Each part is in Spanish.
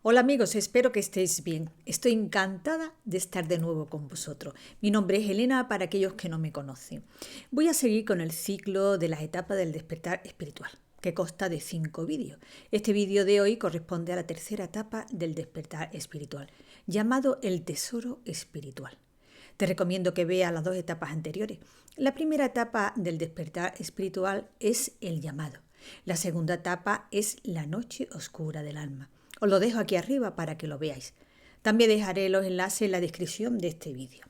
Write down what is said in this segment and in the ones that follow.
Hola amigos, espero que estéis bien. Estoy encantada de estar de nuevo con vosotros. Mi nombre es Elena para aquellos que no me conocen. Voy a seguir con el ciclo de las etapas del despertar espiritual, que consta de 5 vídeos. Este vídeo de hoy corresponde a la tercera etapa del despertar espiritual, llamado el tesoro espiritual. Te recomiendo que veas las 2 etapas anteriores. La primera etapa del despertar espiritual es el llamado. La segunda etapa es la noche oscura del alma. Os lo dejo aquí arriba para que lo veáis. También dejaré los enlaces en la descripción de este vídeo.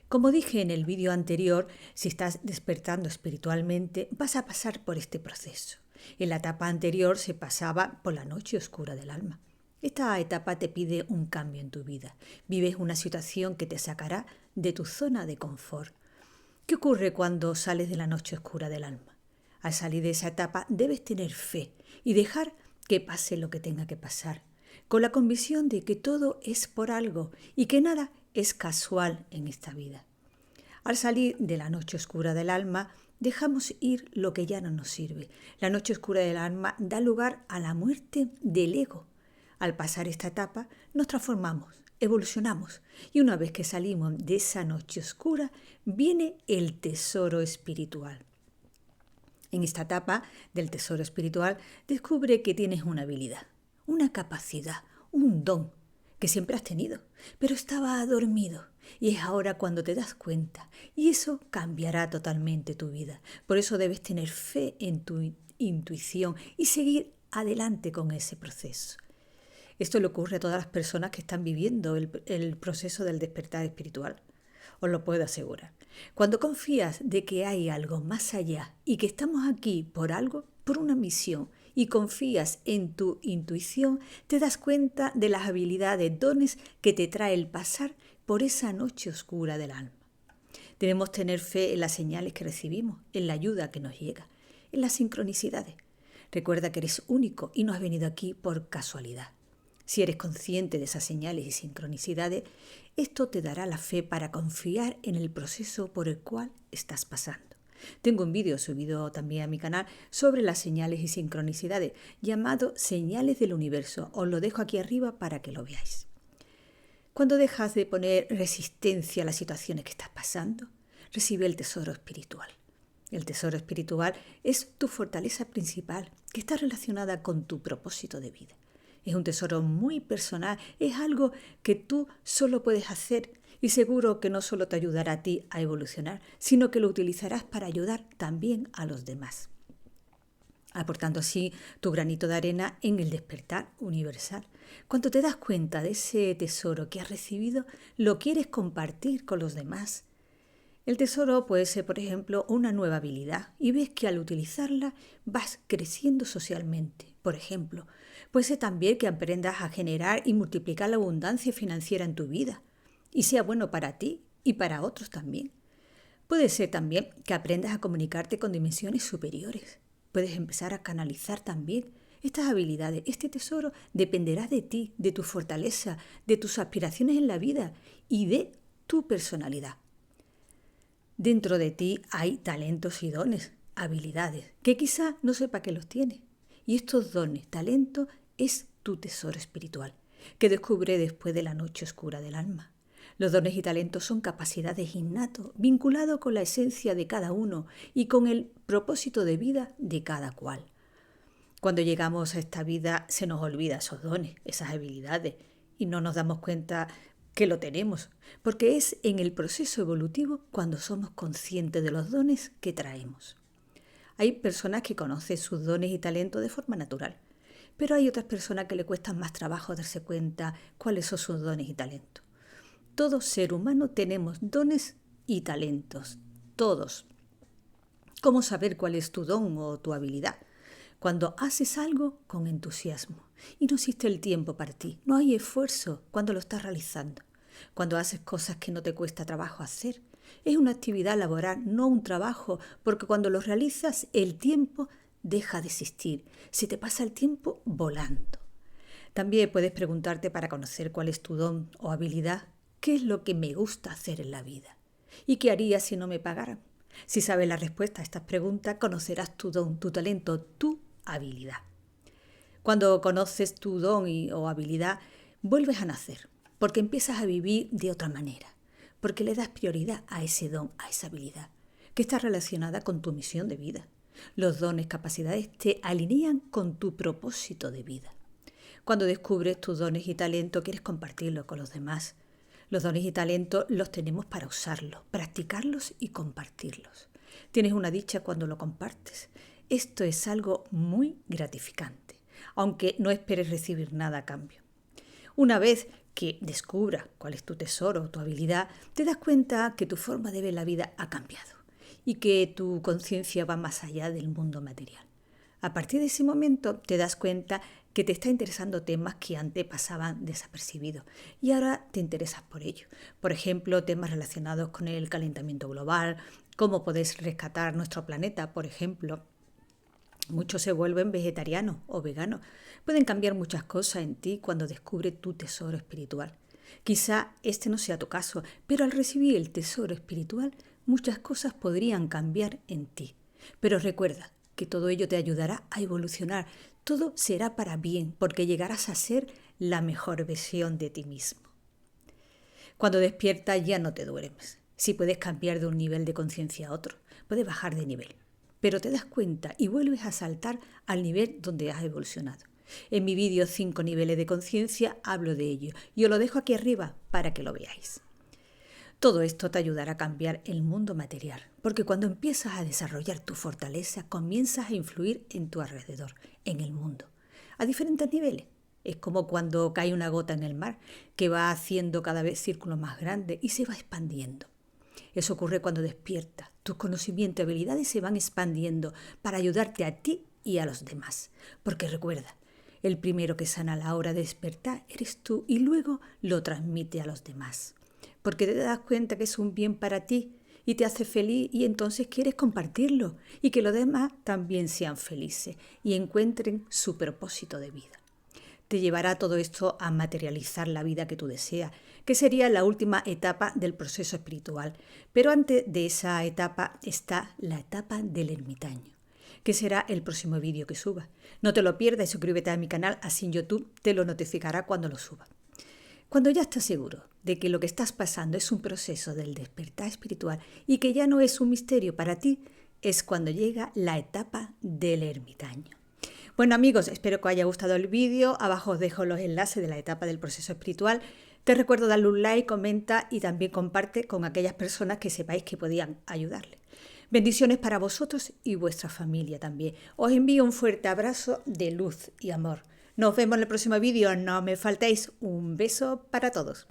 Como dije en el vídeo anterior, si estás despertando espiritualmente, vas a pasar por este proceso. En la etapa anterior se pasaba por la noche oscura del alma. Esta etapa te pide un cambio en tu vida. Vives una situación que te sacará de tu zona de confort. ¿Qué ocurre cuando sales de la noche oscura del alma? Al salir de esa etapa debes tener fe y dejar que pase lo que tenga que pasar, con la convicción de que todo es por algo y que nada es casual en esta vida. Al salir de la noche oscura del alma, dejamos ir lo que ya no nos sirve. La noche oscura del alma da lugar a la muerte del ego. Al pasar esta etapa, nos transformamos, evolucionamos y una vez que salimos de esa noche oscura, viene el tesoro espiritual. En esta etapa del tesoro espiritual descubre que tienes una habilidad, una capacidad, un don que siempre has tenido, pero estaba dormido y es ahora cuando te das cuenta y eso cambiará totalmente tu vida. Por eso debes tener fe en tu intuición y seguir adelante con ese proceso. Esto le ocurre a todas las personas que están viviendo el proceso del despertar espiritual. Os lo puedo asegurar. Cuando confías de que hay algo más allá y que estamos aquí por algo, por una misión, y confías en tu intuición, te das cuenta de las habilidades, dones que te trae el pasar por esa noche oscura del alma. Debemos tener fe en las señales que recibimos, en la ayuda que nos llega, en las sincronicidades. Recuerda que eres único y no has venido aquí por casualidad. Si eres consciente de esas señales y sincronicidades, esto te dará la fe para confiar en el proceso por el cual estás pasando. Tengo un vídeo subido también a mi canal sobre las señales y sincronicidades, llamado Señales del Universo. Os lo dejo aquí arriba para que lo veáis. Cuando dejas de poner resistencia a las situaciones que estás pasando, recibe el tesoro espiritual. El tesoro espiritual es tu fortaleza principal, que está relacionada con tu propósito de vida. Es un tesoro muy personal, es algo que tú solo puedes hacer y seguro que no solo te ayudará a ti a evolucionar, sino que lo utilizarás para ayudar también a los demás, aportando así tu granito de arena en el despertar universal. Cuando te das cuenta de ese tesoro que has recibido, lo quieres compartir con los demás. El tesoro puede ser, por ejemplo, una nueva habilidad y ves que al utilizarla vas creciendo socialmente. Por ejemplo, puede ser también que aprendas a generar y multiplicar la abundancia financiera en tu vida y sea bueno para ti y para otros también. Puede ser también que aprendas a comunicarte con dimensiones superiores. Puedes empezar a canalizar también estas habilidades. Este tesoro dependerá de ti, de tu fortaleza, de tus aspiraciones en la vida y de tu personalidad. Dentro de ti hay talentos y dones, habilidades, que quizá no sepa que los tienes. Y estos dones, talentos, es tu tesoro espiritual, que descubre después de la noche oscura del alma. Los dones y talentos son capacidades innatos, vinculados con la esencia de cada uno y con el propósito de vida de cada cual. Cuando llegamos a esta vida se nos olvida esos dones, esas habilidades, y no nos damos cuenta que lo tenemos, porque es en el proceso evolutivo cuando somos conscientes de los dones que traemos. Hay personas que conocen sus dones y talentos de forma natural, pero hay otras personas que le cuestan más trabajo darse cuenta cuáles son sus dones y talentos. Todo ser humano tenemos dones y talentos, todos. ¿Cómo saber cuál es tu don o tu habilidad? Cuando haces algo con entusiasmo y no existe el tiempo para ti, no hay esfuerzo cuando lo estás realizando. Cuando haces cosas que no te cuesta trabajo hacer, es una actividad laboral, no un trabajo, porque cuando lo realizas el tiempo deja de existir, se te pasa el tiempo volando. También puedes preguntarte para conocer cuál es tu don o habilidad, qué es lo que me gusta hacer en la vida y qué haría si no me pagaran. Si sabes la respuesta a estas preguntas, conocerás tu don, tu talento, tu habilidad. Cuando conoces tu don o habilidad, vuelves a nacer, porque empiezas a vivir de otra manera, porque le das prioridad a ese don, a esa habilidad, que está relacionada con tu misión de vida. Los dones, capacidades te alinean con tu propósito de vida. Cuando descubres tus dones y talentos, quieres compartirlos con los demás. Los dones y talentos los tenemos para usarlos, practicarlos y compartirlos. Tienes una dicha cuando lo compartes. Esto es algo muy gratificante, aunque no esperes recibir nada a cambio. Una vez que descubras cuál es tu tesoro o tu habilidad, te das cuenta que tu forma de ver la vida ha cambiado y que tu conciencia va más allá del mundo material. A partir de ese momento te das cuenta que te está interesando temas que antes pasaban desapercibidos y ahora te interesas por ello. Por ejemplo, temas relacionados con el calentamiento global, cómo podés rescatar nuestro planeta, por ejemplo. Muchos se vuelven vegetarianos o veganos. Pueden cambiar muchas cosas en ti cuando descubres tu tesoro espiritual. Quizá este no sea tu caso, pero al recibir el tesoro espiritual, muchas cosas podrían cambiar en ti. Pero recuerda que todo ello te ayudará a evolucionar. Todo será para bien, porque llegarás a ser la mejor versión de ti mismo. Cuando despiertas ya no te duermes. Si puedes cambiar de un nivel de conciencia a otro, puedes bajar de nivel. Pero te das cuenta y vuelves a saltar al nivel donde has evolucionado. En mi vídeo 5 niveles de conciencia hablo de ello y os lo dejo aquí arriba para que lo veáis. Todo esto te ayudará a cambiar el mundo material, porque cuando empiezas a desarrollar tu fortaleza, comienzas a influir en tu alrededor, en el mundo, a diferentes niveles. Es como cuando cae una gota en el mar, que va haciendo cada vez círculos más grandes y se va expandiendo. Eso ocurre cuando despiertas. Tus conocimientos y habilidades se van expandiendo para ayudarte a ti y a los demás. Porque recuerda, el primero que sana a la hora de despertar eres tú y luego lo transmite a los demás. Porque te das cuenta que es un bien para ti y te hace feliz y entonces quieres compartirlo y que los demás también sean felices y encuentren su propósito de vida. Te llevará todo esto a materializar la vida que tú deseas, que sería la última etapa del proceso espiritual. Pero antes de esa etapa está la etapa del ermitaño, que será el próximo vídeo que suba. No te lo pierdas y suscríbete a mi canal, así en YouTube te lo notificará cuando lo suba. Cuando ya estás seguro de que lo que estás pasando es un proceso del despertar espiritual y que ya no es un misterio para ti, es cuando llega la etapa del ermitaño. Bueno amigos, espero que os haya gustado el vídeo. Abajo os dejo los enlaces de la etapa del proceso espiritual. Te recuerdo darle un like, comenta y también comparte con aquellas personas que sepáis que podían ayudarle. Bendiciones para vosotros y vuestra familia también. Os envío un fuerte abrazo de luz y amor. Nos vemos en el próximo vídeo. No me faltéis. Un beso para todos.